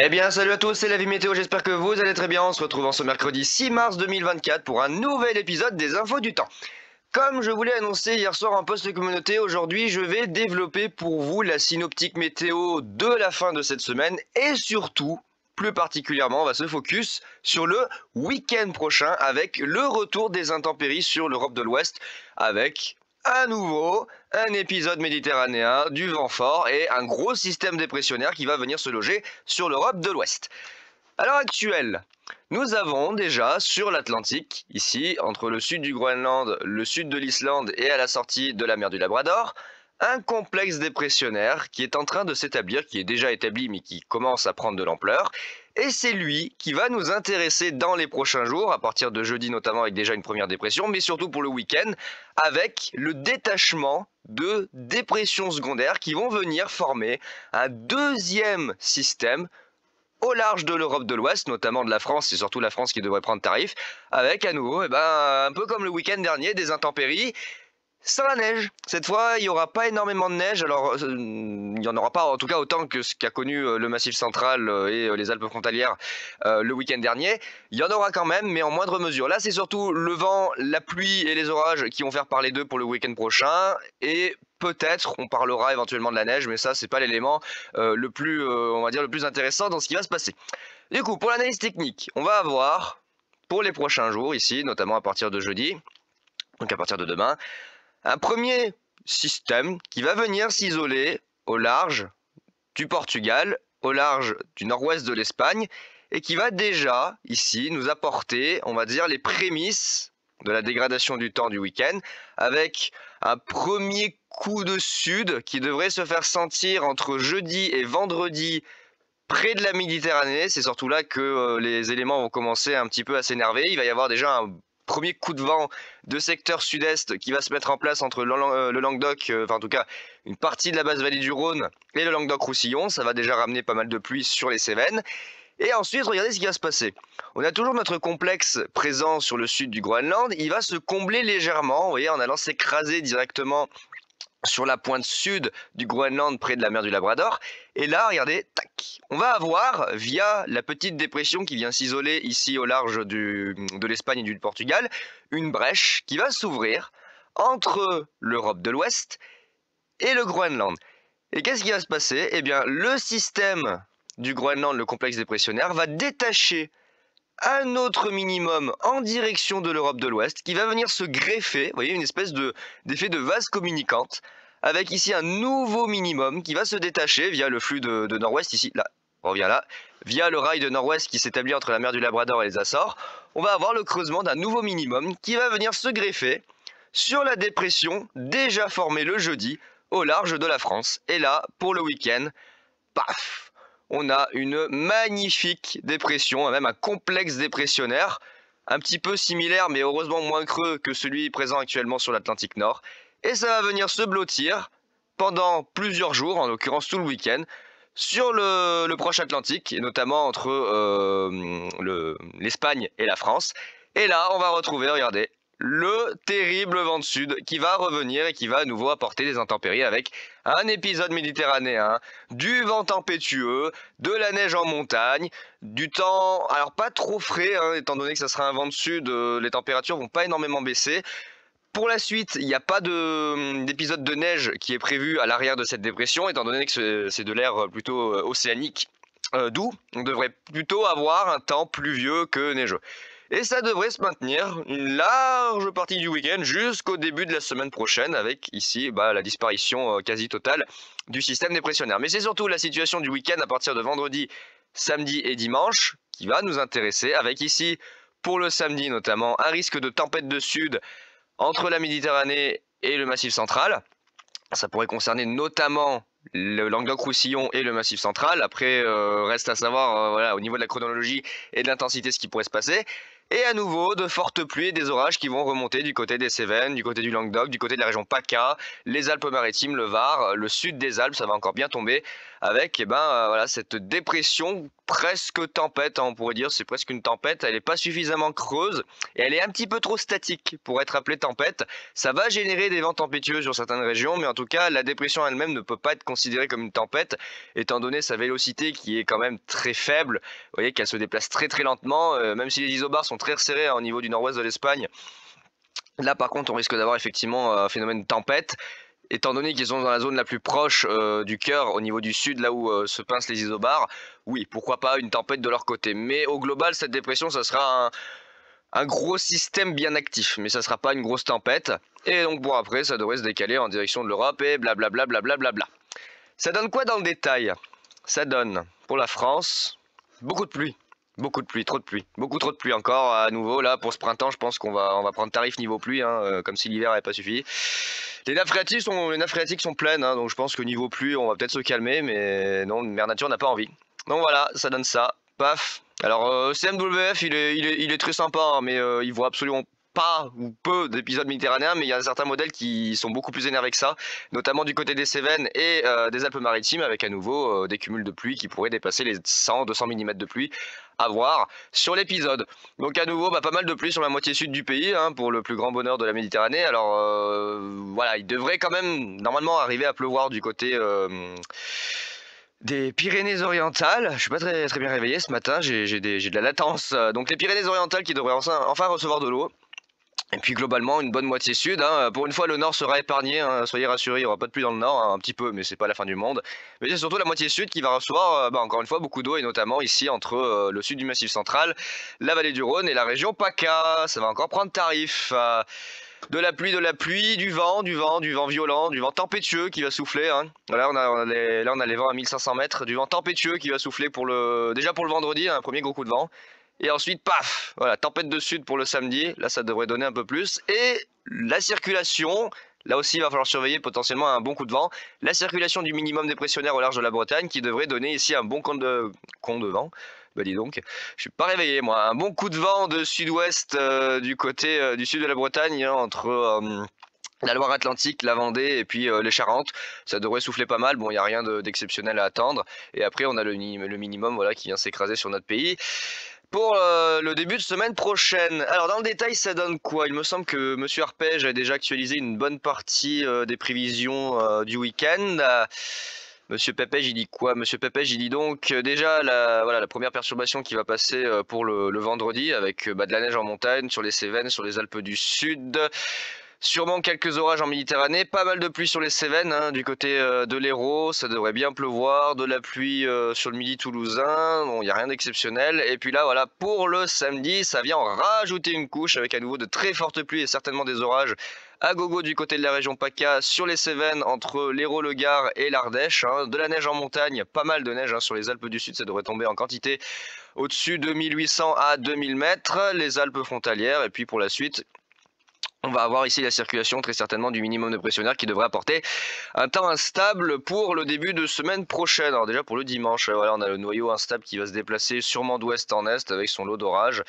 Eh bien, salut à tous, c'est la vie météo, j'espère que vous allez très bien. On se retrouve en ce mercredi 6 mars 2024 pour un nouvel épisode des Infos du Temps. Comme je vous l'ai annoncé hier soir en post communauté, aujourd'hui je vais développer pour vous la synoptique météo de la fin de cette semaine et surtout, plus particulièrement, on va se focus sur le week-end prochain avec le retour des intempéries sur l'Europe de l'Ouest avec à nouveau un épisode méditerranéen, du vent fort et un gros système dépressionnaire qui va venir se loger sur l'Europe de l'Ouest. À l'heure actuelle, nous avons déjà sur l'Atlantique, ici, entre le sud du Groenland, le sud de l'Islande et à la sortie de la mer du Labrador, un complexe dépressionnaire qui est en train de s'établir, qui est déjà établi mais qui commence à prendre de l'ampleur. Et c'est lui qui va nous intéresser dans les prochains jours, à partir de jeudi notamment avec déjà une première dépression, mais surtout pour le week-end, avec le détachement de dépressions secondaires qui vont venir former un deuxième système au large de l'Europe de l'Ouest, notamment de la France, c'est surtout la France qui devrait prendre tarif, avec à nouveau, un peu comme le week-end dernier, des intempéries, sans la neige. Cette fois, il n'y aura pas énormément de neige, alors il n'y en aura pas en tout cas autant que ce qu'a connu le Massif central et les Alpes frontalières le week-end dernier. Il y en aura quand même, mais en moindre mesure. Là, c'est surtout le vent, la pluie et les orages qui vont faire parler d'eux pour le week-end prochain, et peut-être on parlera éventuellement de la neige, mais ça, c'est pas l'élément le plus, on va dire, le plus intéressant dans ce qui va se passer. Du coup, pour l'analyse technique, on va avoir, pour les prochains jours ici, notamment à partir de jeudi, donc à partir de demain, un premier système qui va venir s'isoler au large du Portugal, au large du nord-ouest de l'Espagne, et qui va déjà, ici, nous apporter, on va dire, les prémices de la dégradation du temps du week-end, avec un premier coup de sud qui devrait se faire sentir entre jeudi et vendredi près de la Méditerranée. C'est surtout là que les éléments vont commencer un petit peu à s'énerver. Il va y avoir déjà un premier coup de vent de secteur sud-est qui va se mettre en place entre le Languedoc, enfin en tout cas une partie de la basse vallée du Rhône et le Languedoc-Roussillon. Ça va déjà ramener pas mal de pluie sur les Cévennes. Et ensuite, regardez ce qui va se passer. On a toujours notre complexe présent sur le sud du Groenland. Il va se combler légèrement, vous voyez, en allant s'écraser directement sur la pointe sud du Groenland près de la mer du Labrador. Et là, regardez, tac, on va avoir, via la petite dépression qui vient s'isoler ici au large de l'Espagne et du Portugal, une brèche qui va s'ouvrir entre l'Europe de l'Ouest et le Groenland. Et qu'est-ce qui va se passer? Eh bien, le système du Groenland, le complexe dépressionnaire, va détacher un autre minimum en direction de l'Europe de l'Ouest qui va venir se greffer, vous voyez, une espèce d'effet de vase communicante, avec ici un nouveau minimum qui va se détacher via le flux de nord-ouest, ici, là, on revient là, via le rail de nord-ouest qui s'établit entre la mer du Labrador et les Açores. On va avoir le creusement d'un nouveau minimum qui va venir se greffer sur la dépression déjà formée le jeudi au large de la France. Et là, pour le week-end, paf! On a une magnifique dépression, même un complexe dépressionnaire, un petit peu similaire mais heureusement moins creux que celui présent actuellement sur l'Atlantique Nord. Et ça va venir se blottir pendant plusieurs jours, en l'occurrence tout le week-end, sur le proche Atlantique, et notamment entre l'Espagne et la France. Et là, on va retrouver, regardez, le terrible vent de sud qui va revenir et qui va à nouveau apporter des intempéries avec un épisode méditerranéen, du vent tempétueux, de la neige en montagne, du temps, alors pas trop frais, étant donné que ça sera un vent de sud, les températures vont pas énormément baisser. Pour la suite, il n'y a pas d'épisode de neige qui est prévu à l'arrière de cette dépression, étant donné que c'est de l'air plutôt océanique doux. On devrait plutôt avoir un temps pluvieux que neigeux. Et ça devrait se maintenir une large partie du week-end jusqu'au début de la semaine prochaine avec ici la disparition quasi totale du système dépressionnaire. Mais c'est surtout la situation du week-end à partir de vendredi, samedi et dimanche qui va nous intéresser avec ici pour le samedi notamment un risque de tempête de sud entre la Méditerranée et le Massif central. Ça pourrait concerner notamment le Languedoc-Roussillon et le Massif central. Après, reste à savoir au niveau de la chronologie et de l'intensité ce qui pourrait se passer. Et à nouveau, de fortes pluies et des orages qui vont remonter du côté des Cévennes, du côté du Languedoc, du côté de la région PACA, les Alpes-Maritimes, le Var, le sud des Alpes, ça va encore bien tomber avec cette dépression presque tempête, hein, on pourrait dire, c'est presque une tempête, elle n'est pas suffisamment creuse et elle est un petit peu trop statique pour être appelée tempête. Ça va générer des vents tempétueux sur certaines régions, mais en tout cas la dépression elle-même ne peut pas être considérée comme une tempête, étant donné sa vélocité qui est quand même très faible. Vous voyez qu'elle se déplace très très lentement, même si les isobars sont très resserrés, hein, au niveau du nord-ouest de l'Espagne. Là par contre on risque d'avoir effectivement un phénomène tempête. Étant donné qu'ils sont dans la zone la plus proche du cœur, au niveau du sud, là où se pincent les isobars, oui, pourquoi pas une tempête de leur côté. Mais au global, cette dépression, ça sera un gros système bien actif, mais ça sera pas une grosse tempête. Et donc bon, après, ça devrait se décaler en direction de l'Europe et blablabla. Blablabla. Ça donne quoi dans le détail? Ça donne, pour la France, beaucoup de pluie. Beaucoup de pluie, trop de pluie. Beaucoup trop de pluie encore à nouveau. Là, pour ce printemps, je pense qu'on va prendre tarif niveau pluie, hein, comme si l'hiver n'avait pas suffi. Les nappes phréatiques sont pleines, hein, donc je pense que niveau pluie, on va peut-être se calmer, mais non, Mère Nature n'a pas envie. Donc voilà, ça donne ça. Paf. Alors, CMWF, il est très sympa, hein, mais il voit absolument pas ou peu d'épisodes méditerranéens, mais il y a certains modèles qui sont beaucoup plus énervés que ça, notamment du côté des Cévennes et des Alpes-Maritimes, avec à nouveau des cumuls de pluie qui pourraient dépasser les 100-200 mm de pluie à voir sur l'épisode. Donc à nouveau, pas mal de pluie sur la moitié sud du pays, hein, pour le plus grand bonheur de la Méditerranée. Alors voilà, il devrait quand même normalement arriver à pleuvoir du côté des Pyrénées-Orientales. Je suis pas très bien réveillé ce matin, j'ai de la latence. Donc les Pyrénées-Orientales qui devraient enfin recevoir de l'eau. Et puis globalement une bonne moitié sud, hein. Pour une fois le nord sera épargné, hein. Soyez rassurés, il n'y aura pas de pluie dans le nord, hein, un petit peu, mais c'est pas la fin du monde. Mais c'est surtout la moitié sud qui va recevoir encore une fois beaucoup d'eau, et notamment ici entre le sud du Massif central, la vallée du Rhône et la région PACA. Ça va encore prendre tarif. De la pluie, du vent violent, du vent tempétueux qui va souffler, hein. Là on a les vents à 1500 mètres, du vent tempétueux qui va souffler déjà pour le vendredi, un premier gros coup de vent. Et ensuite, paf, voilà, tempête de sud pour le samedi, là ça devrait donner un peu plus. Et la circulation, là aussi il va falloir surveiller potentiellement un bon coup de vent. La circulation du minimum dépressionnaire au large de la Bretagne qui devrait donner ici un bon compte de vent. Bah dis donc, je suis pas réveillé moi. Un bon coup de vent de sud-ouest du côté du sud de la Bretagne, hein, entre la Loire-Atlantique, la Vendée et puis les Charentes. Ça devrait souffler pas mal, bon il n'y a rien d'exceptionnel à attendre. Et après on a le minimum voilà, qui vient s'écraser sur notre pays pour le début de semaine prochaine. Alors dans le détail ça donne quoi? Il me semble que Monsieur Arpège a déjà actualisé une bonne partie des prévisions du week-end. Monsieur Pépège il dit quoi? Monsieur Pépège il dit donc déjà la première perturbation qui va passer pour le vendredi avec de la neige en montagne sur les Cévennes, sur les Alpes du Sud. Sûrement quelques orages en Méditerranée, pas mal de pluie sur les Cévennes, hein, du côté de l'Hérault, ça devrait bien pleuvoir, de la pluie sur le midi toulousain, bon il n'y a rien d'exceptionnel. Et puis là voilà, pour le samedi, ça vient en rajouter une couche avec à nouveau de très fortes pluies et certainement des orages à gogo du côté de la région PACA, sur les Cévennes, entre l'Hérault, le Gard et l'Ardèche, hein, de la neige en montagne, pas mal de neige, hein, sur les Alpes du Sud, ça devrait tomber en quantité au-dessus de 1800 à 2000 mètres, les Alpes frontalières, et puis pour la suite, on va avoir ici la circulation très certainement du minimum de pressionnaire qui devrait apporter un temps instable pour le début de semaine prochaine. Alors déjà pour le dimanche, voilà, on a le noyau instable qui va se déplacer sûrement d'ouest en est avec son lot d'orage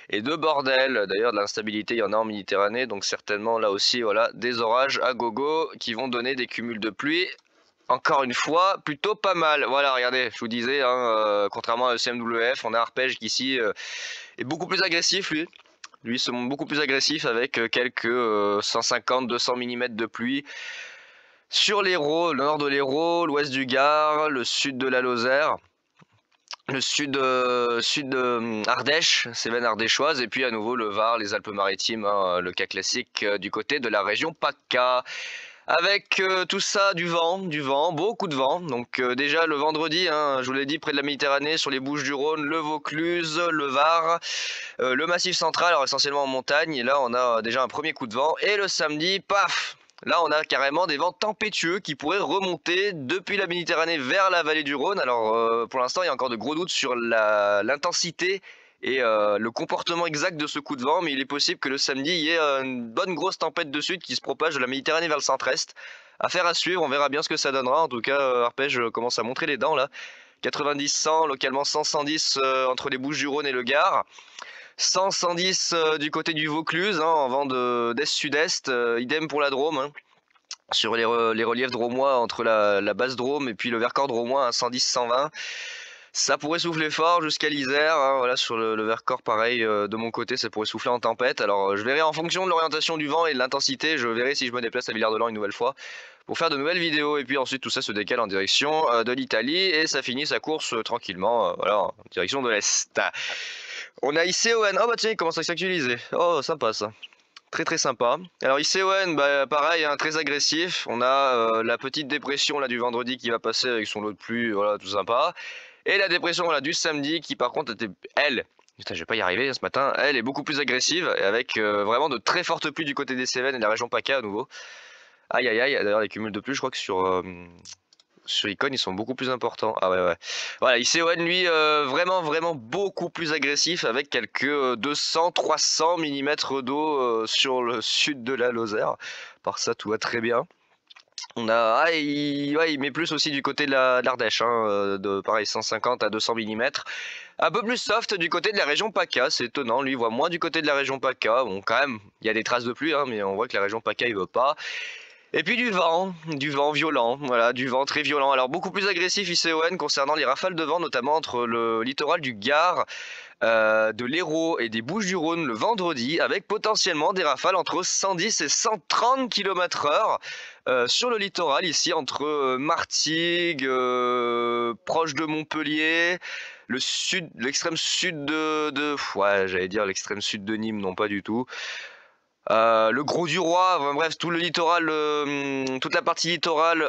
et de bordel. D'ailleurs de l'instabilité il y en a en Méditerranée, donc certainement là aussi voilà, des orages à gogo qui vont donner des cumuls de pluie. Encore une fois, plutôt pas mal. Voilà, regardez, je vous disais, hein, contrairement à CMWF, on a Arpège qui ici est beaucoup plus agressif lui. Lui, se montre beaucoup plus agressif avec quelques 150-200 mm de pluie sur l'Hérault, le nord de l'Hérault, l'ouest du Gard, le sud de la Lozère, le sud de Ardèche, Cévennes ardéchoise, et puis à nouveau le Var, les Alpes-Maritimes, hein, le cas classique du côté de la région PACA. Avec tout ça, du vent, beaucoup de vent. Donc déjà le vendredi, hein, je vous l'ai dit, près de la Méditerranée, sur les Bouches-du-Rhône, le Vaucluse, le Var, le Massif central, alors essentiellement en montagne. Et là, on a déjà un premier coup de vent. Et le samedi, paf! Là, on a carrément des vents tempétueux qui pourraient remonter depuis la Méditerranée vers la vallée du Rhône. Alors pour l'instant, il y a encore de gros doutes sur l'intensité et le comportement exact de ce coup de vent, mais il est possible que le samedi il y ait une bonne grosse tempête de sud qui se propage de la Méditerranée vers le centre-est. Affaire à suivre, on verra bien ce que ça donnera. En tout cas, Arpège commence à montrer les dents là. 90-100, localement 100-110 entre les Bouches-du-Rhône et le Gard. 100-110 du côté du Vaucluse, hein, en vent d'est-sud-est. Idem pour la Drôme, hein. Sur les reliefs drômois entre la base Drôme et puis le Vercors drômois, hein, 110-120. Ça pourrait souffler fort jusqu'à l'Isère, hein, voilà, sur le Vercors pareil, de mon côté ça pourrait souffler en tempête. Alors je verrai en fonction de l'orientation du vent et de l'intensité, je verrai si je me déplace à Villard-de-Lans une nouvelle fois pour faire de nouvelles vidéos. Et puis ensuite tout ça se décale en direction de l'Italie et ça finit sa course tranquillement, voilà, en direction de l'Est. On a Icéoen, oh bah tiens il commence à s'actualiser, oh sympa ça. Très très sympa. Alors Icéoen, bah, pareil, hein, très agressif. On a la petite dépression là du vendredi qui va passer avec son lot de pluie, voilà, tout sympa. Et la dépression voilà, du samedi qui par contre était, elle, putain je vais pas y arriver ce matin, elle est beaucoup plus agressive et avec vraiment de très fortes pluies du côté des Cévennes et de la région PACA à nouveau. Aïe aïe aïe, d'ailleurs les cumuls de pluie je crois que sur Icon ils sont beaucoup plus importants. Ah ouais. Voilà, Icéoen lui vraiment beaucoup plus agressif avec quelques 200-300 mm d'eau sur le sud de la Lozère. Par ça tout va très bien. On a, il met plus aussi du côté de l'Ardèche, hein, de pareil 150 à 200 mm. Un peu plus soft du côté de la région PACA, c'est étonnant, lui il voit moins du côté de la région PACA. Bon quand même, il y a des traces de pluie, hein, mais on voit que la région PACA il veut pas. Et puis du vent violent, voilà, du vent très violent. Alors beaucoup plus agressif Icéoen concernant les rafales de vent, notamment entre le littoral du Gard, de l'Hérault et des Bouches-du-Rhône le vendredi, avec potentiellement des rafales entre 110 et 130 km/h sur le littoral, ici entre Martigues, proche de Montpellier, le sud, l'extrême sud ouais, j'allais dire l'extrême sud de Nîmes, non pas du tout. Le Gros du Roi, enfin, bref, tout le littoral, toute la partie littorale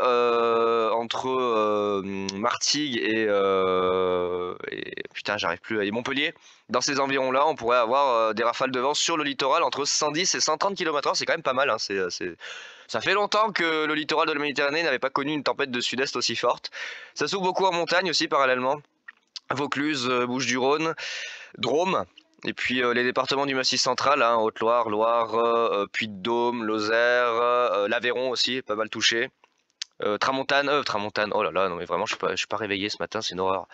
entre Martigues et putain, j'arrive plus, et Montpellier. Dans ces environs-là, on pourrait avoir des rafales de vent sur le littoral entre 110 et 130 km/h. C'est quand même pas mal, hein, ça fait longtemps que le littoral de la Méditerranée n'avait pas connu une tempête de sud-est aussi forte. Ça s'ouvre beaucoup en montagne aussi, parallèlement. Vaucluse, Bouches-du-Rhône, Drôme. Et puis les départements du Massif central, hein, Haute-Loire, Loire, Puy-de-Dôme, Lozère, l'Aveyron aussi, pas mal touché. Tramontane, oh là là, non mais vraiment je suis pas réveillé ce matin, c'est une horreur.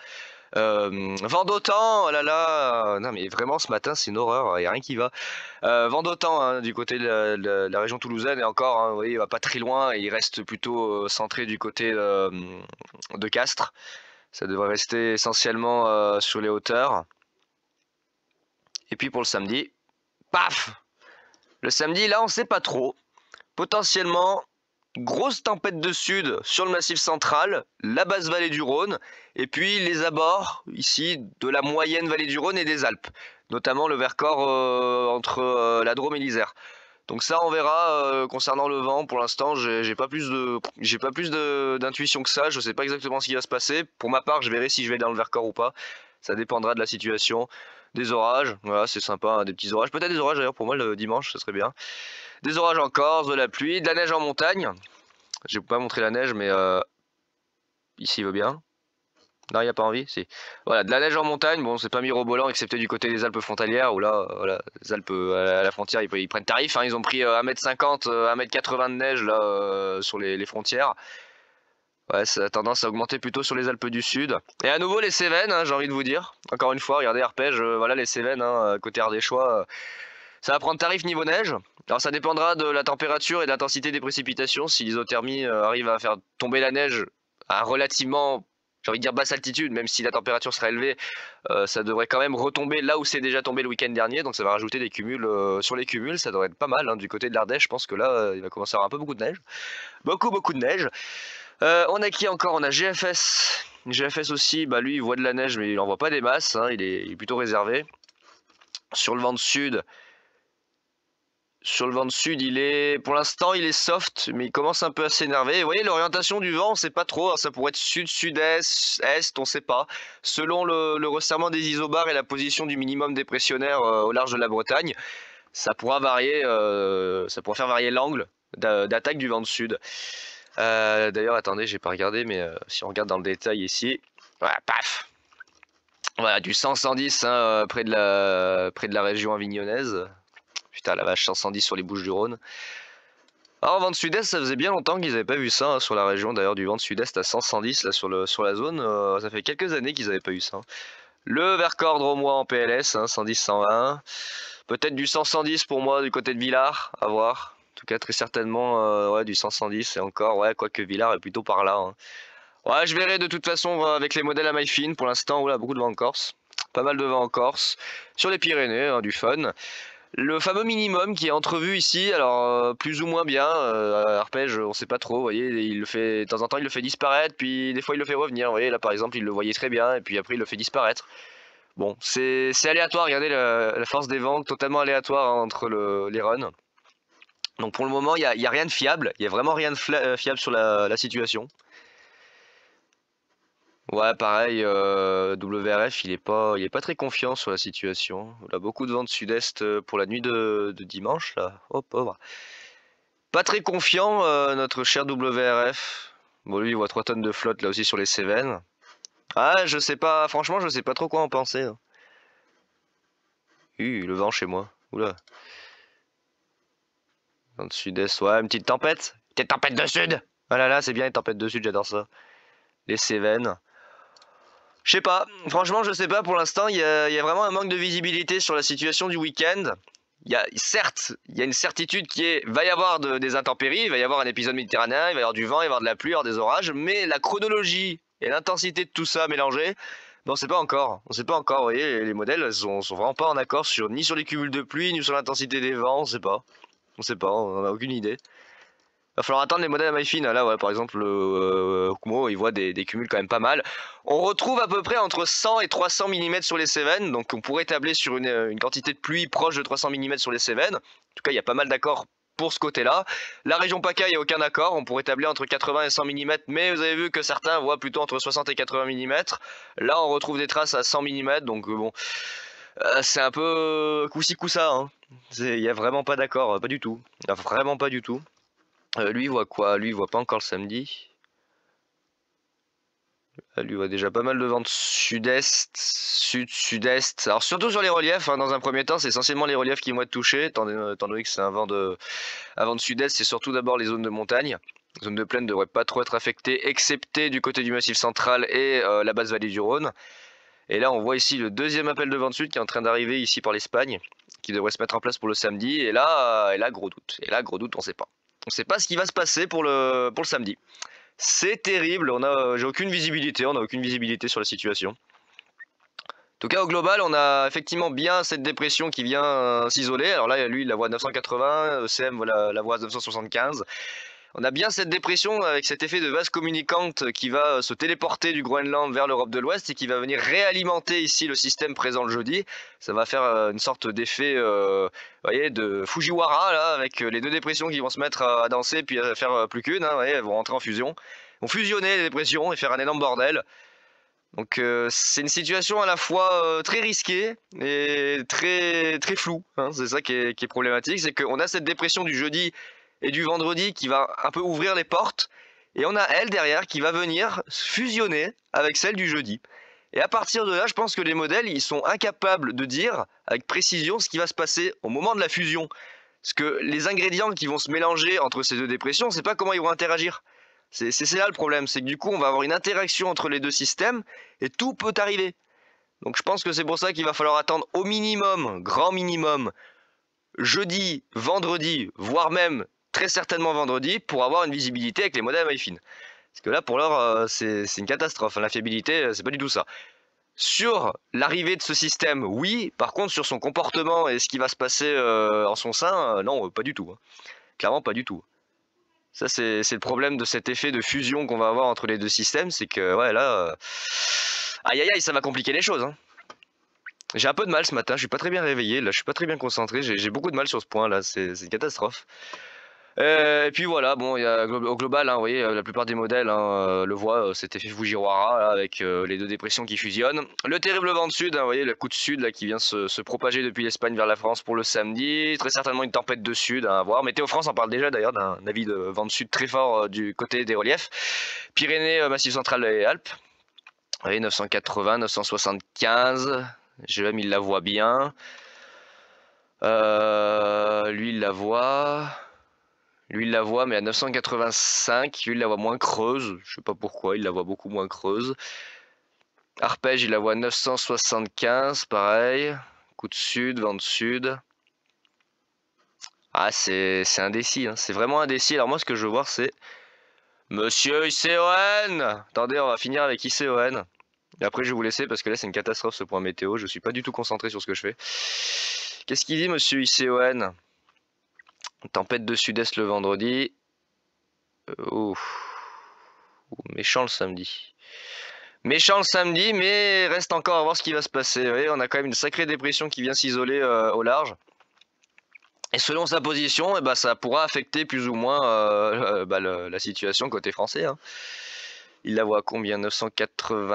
Vent d'Otan, oh là là, non mais vraiment ce matin c'est une horreur, il n'y a rien qui va. Vent d'Otan, hein, du côté de la région toulousaine, et encore, hein, vous voyez, il va pas très loin, et il reste plutôt centré du côté de Castres. Ça devrait rester essentiellement sur les hauteurs. Et puis pour le samedi, paf! Le samedi, là, on sait pas trop. Potentiellement, grosse tempête de sud sur le massif central, la basse vallée du Rhône, et puis les abords, ici, de la moyenne vallée du Rhône et des Alpes. Notamment le Vercors entre la Drôme et l'Isère. Donc ça, on verra concernant le vent. Pour l'instant, j'ai pas plus d'intuition que ça. Je sais pas exactement ce qui va se passer. Pour ma part, je verrai si je vais dans le Vercors ou pas. Ça dépendra de la situation. Des orages, voilà, c'est sympa, hein, des petits orages. Peut-être des orages d'ailleurs pour moi le dimanche, ce serait bien. Des orages en Corse, de la pluie, de la neige en montagne. Je vais pas montrer la neige, mais ici il veut bien. Non, il n'y a pas envie, si. Voilà, de la neige en montagne, bon, c'est pas mirobolant, excepté du côté des Alpes frontalières, où là, voilà, les Alpes à la frontière, ils prennent tarif, hein, ils ont pris 1,50 m, 1,80 m de neige, là, sur les frontières. Ouais, ça a tendance à augmenter plutôt sur les Alpes du Sud. Et à nouveau les Cévennes, hein, j'ai envie de vous dire. Encore une fois, regardez arpège, voilà les Cévennes, hein, côté ardéchois. Ça va prendre tarif niveau neige. Alors ça dépendra de la température et de l'intensité des précipitations. Si l'isothermie arrive à faire tomber la neige à relativement, j'ai envie de dire basse altitude, même si la température sera élevée, ça devrait quand même retomber là où c'est déjà tombé le week-end dernier. Donc ça va rajouter des cumuls sur les cumuls. Ça devrait être pas mal, hein, du côté de l'Ardèche. Je pense que là, il va commencer à avoir un peu beaucoup de neige. Beaucoup de neige. On a qui encore? On a GFS. GFS aussi, bah lui il voit de la neige mais il en voit pas des masses, hein, il est plutôt réservé. Sur le vent de sud, pour l'instant il est soft, mais il commence un peu à s'énerver. Vous voyez l'orientation du vent, on sait pas trop, hein, ça pourrait être sud, sud-est, est, on sait pas. Selon le resserrement des isobars et la position du minimum dépressionnaire au large de la Bretagne, ça pourra varier, ça pourra faire varier l'angle d'attaque du vent de sud. D'ailleurs, attendez, j'ai pas regardé, mais si on regarde dans le détail ici, voilà, paf, voilà, du 100-110 hein, près de la région avignonnaise. Putain, la vache, 110 sur les Bouches-du-Rhône. Alors, vent de sud-est, ça faisait bien longtemps qu'ils n'avaient pas vu ça hein, sur la région. D'ailleurs, du vent de sud-est à 110 là sur la zone, ça fait quelques années qu'ils n'avaient pas eu ça. Hein. Le Vercors dromois en PLS, hein, 110-120. Peut-être du 100-110 pour moi du côté de Villars, à voir. En tout cas, très certainement, ouais, du 100-110 et encore, ouais, quoique Villars est plutôt par là. Hein. Ouais, je verrai de toute façon avec les modèles à maille fine. Pour l'instant, oula, beaucoup de vent en Corse. Pas mal de vent en Corse. Sur les Pyrénées, hein, du fun. Le fameux minimum qui est entrevu ici, alors plus ou moins bien, arpège, on sait pas trop, vous voyez, il le fait, de temps en temps il le fait disparaître, puis des fois il le fait revenir, vous voyez, là par exemple il le voyait très bien, et puis après il le fait disparaître. Bon, c'est aléatoire, regardez la force des vents, totalement aléatoire hein, entre les runs. Donc pour le moment il y a rien de fiable, il y a vraiment rien de fiable sur la situation. Ouais, pareil, WRF, il est pas très confiant sur la situation. Il a beaucoup de vent de sud-est pour la nuit de dimanche, là. Oh, pauvre. Pas très confiant, notre cher WRF. Bon, lui, il voit 3 tonnes de flotte, là aussi, sur les Cévennes. Ah, je sais pas, franchement, je sais pas trop quoi en penser. Hein. Le vent chez moi. Oula. Vent de sud-est, ouais, une petite tempête. Petite tempête de sud. Ah là là, c'est bien les tempêtes de sud, j'adore ça. Les Cévennes. Je sais pas, franchement je sais pas pour l'instant, il y a vraiment un manque de visibilité sur la situation du week-end. Certes, il y a une certitude qui est, va y avoir des intempéries, il va y avoir un épisode méditerranéen, il va y avoir du vent, il va y avoir de la pluie, il va y avoir des orages, mais la chronologie et l'intensité de tout ça mélangé, bon, on sait pas encore, on sait pas encore, vous voyez, les modèles sont vraiment pas en accord ni sur les cumuls de pluie, ni sur l'intensité des vents, on sait pas, on n'a aucune idée. Va falloir attendre les modèles à maille fine. Là, ouais, par exemple, Kumo, il voit des cumuls quand même pas mal. On retrouve à peu près entre 100 et 300 mm sur les Cévennes. Donc on pourrait tabler sur une quantité de pluie proche de 300 mm sur les Cévennes. En tout cas, il y a pas mal d'accords pour ce côté-là. La région PACA, il n'y a aucun accord. On pourrait tabler entre 80 et 100 mm. Mais vous avez vu que certains voient plutôt entre 60 et 80 mm. Là, on retrouve des traces à 100 mm. Donc bon, c'est un peu coup-ci coup-ça. Hein. Il n'y a vraiment pas d'accord. Pas du tout. Vraiment pas du tout. Lui il voit quoi? Lui il voit pas encore le samedi. Lui il voit déjà pas mal de vent de sud-est, sud-sud-est. Alors surtout sur les reliefs, hein, dans un premier temps c'est essentiellement les reliefs qui vont être touchés, étant donné que c'est un vent de sud-est, c'est surtout d'abord les zones de montagne. Les zones de plaine ne devraient pas trop être affectées, excepté du côté du Massif central et la basse vallée du Rhône. Et là on voit ici le deuxième appel de vent de sud qui est en train d'arriver ici par l'Espagne, qui devrait se mettre en place pour le samedi. Et là gros doute. Et là gros doute, on sait pas. On ne sait pas ce qui va se passer pour le samedi. C'est terrible, j'ai aucune visibilité, on n'a aucune visibilité sur la situation. En tout cas, au global, on a effectivement bien cette dépression qui vient s'isoler. Alors là, lui, il la voit à 980, ECM voilà, la voit à 975. On a bien cette dépression avec cet effet de vase communicante qui va se téléporter du Groenland vers l'Europe de l'Ouest et qui va venir réalimenter ici le système présent le jeudi. Ça va faire une sorte d'effet voyez, de Fujiwara là, avec les deux dépressions qui vont se mettre à danser puis à faire plus qu'une. Hein, elles vont rentrer en fusion. Vont fusionner les dépressions et faire un énorme bordel. Donc c'est une situation à la fois très risquée et très floue. Hein, c'est ça qui est problématique, c'est qu'on a cette dépression du jeudi et du vendredi qui va un peu ouvrir les portes, et on a elle derrière qui va venir fusionner avec celle du jeudi. Et à partir de là, je pense que les modèles, ils sont incapables de dire avec précision ce qui va se passer au moment de la fusion. Parce que les ingrédients qui vont se mélanger entre ces deux dépressions, on ne sait pas comment ils vont interagir. C'est là le problème, c'est que du coup, on va avoir une interaction entre les deux systèmes, et tout peut arriver. Donc je pense que c'est pour ça qu'il va falloir attendre au minimum, grand minimum, jeudi, vendredi, voire même très certainement vendredi, pour avoir une visibilité avec les modèles à maille fine. Parce que là, pour l'heure, c'est une catastrophe. La fiabilité, c'est pas du tout ça. Sur l'arrivée de ce système, oui. Par contre, sur son comportement et ce qui va se passer en son sein, non, pas du tout. Hein. Clairement, pas du tout. Ça, c'est le problème de cet effet de fusion qu'on va avoir entre les deux systèmes. C'est que, ouais, là... aïe, aïe, aïe, ça va compliquer les choses. Hein. J'ai un peu de mal ce matin, je suis pas très bien réveillé, là, je suis pas très bien concentré, j'ai beaucoup de mal sur ce point là, c'est une catastrophe. Et puis voilà, bon, au global, hein, vous voyez, la plupart des modèles le voient, cet effet Fujiwara là, avec les deux dépressions qui fusionnent. Le terrible vent de sud, hein, vous voyez, le coup de sud là, qui vient se propager depuis l'Espagne vers la France pour le samedi. Très certainement une tempête de sud hein, à voir. Météo France en parle déjà d'ailleurs d'un avis de vent de sud très fort du côté des reliefs. Pyrénées, Massif central et Alpes. Vous voyez, 980, 975. Jérôme, il la voit bien. Lui, il la voit. Lui, il la voit, mais à 985. Lui, il la voit moins creuse. Je sais pas pourquoi, il la voit beaucoup moins creuse. Arpège, il la voit à 975, pareil. Coup de sud, vent de sud. Ah, c'est indécis. Hein. C'est vraiment indécis. Alors moi, ce que je veux voir, c'est Monsieur ICON. Attendez, on va finir avec ICON. Et après, je vais vous laisser parce que là, c'est une catastrophe ce point météo. Je suis pas du tout concentré sur ce que je fais. Qu'est-ce qu'il dit, monsieur ICON? Tempête de sud-est le vendredi. Méchant le samedi. Méchant le samedi, mais reste encore à voir ce qui va se passer. Vous voyez, on a quand même une sacrée dépression qui vient s'isoler au large. Et selon sa position, eh ben, ça pourra affecter plus ou moins la situation côté français. Hein. Il la voit à combien? 985.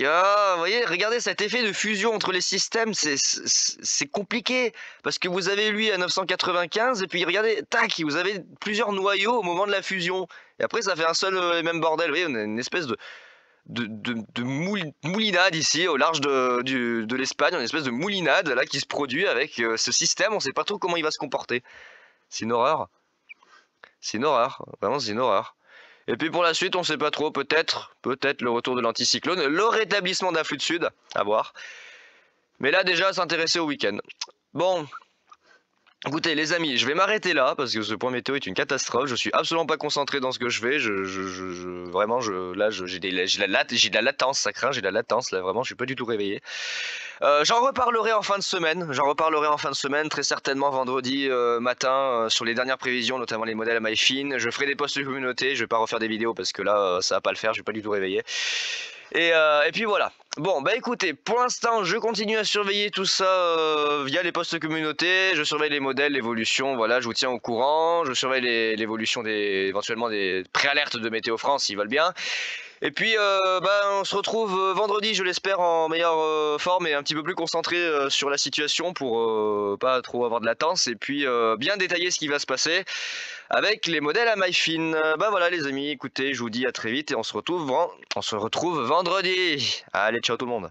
Ah, vous voyez, regardez cet effet de fusion entre les systèmes, c'est compliqué. Parce que vous avez lui à 995, et puis regardez, tac, vous avez plusieurs noyaux au moment de la fusion. Et après, ça fait un seul et même bordel. Vous voyez, on a une espèce de moulinade ici, au large de l'Espagne, une espèce de moulinade là qui se produit avec ce système. On ne sait pas trop comment il va se comporter. C'est une horreur. C'est une horreur. Vraiment, c'est une horreur. Et puis pour la suite, on ne sait pas trop, peut-être le retour de l'anticyclone, le rétablissement d'un flux de sud, à voir. Mais là déjà, s'intéresser au week-end. Bon, écoutez les amis, je vais m'arrêter là, parce que ce point météo est une catastrophe, je suis absolument pas concentré dans ce que je fais, vraiment, là j'ai de la latence, ça craint, j'ai de la latence, là vraiment, je suis pas du tout réveillé. J'en reparlerai en fin de semaine, très certainement vendredi matin sur les dernières prévisions, notamment les modèles à MyFin. Je ferai des posts de communauté, je vais pas refaire des vidéos parce que là ça va pas le faire, je suis pas du tout réveillé. Et puis voilà. Bon bah écoutez, pour l'instant je continue à surveiller tout ça via les posts de communauté, je surveille les modèles, l'évolution, voilà, je vous tiens au courant, je surveille l'évolution éventuellement des préalertes de Météo France s'ils veulent bien. Et puis on se retrouve vendredi, je l'espère, en meilleure forme et un petit peu plus concentré sur la situation pour pas trop avoir de latence et puis bien détailler ce qui va se passer avec les modèles à MyFin. Bah voilà les amis, écoutez, je vous dis à très vite et on se retrouve vendredi. Allez, ciao tout le monde.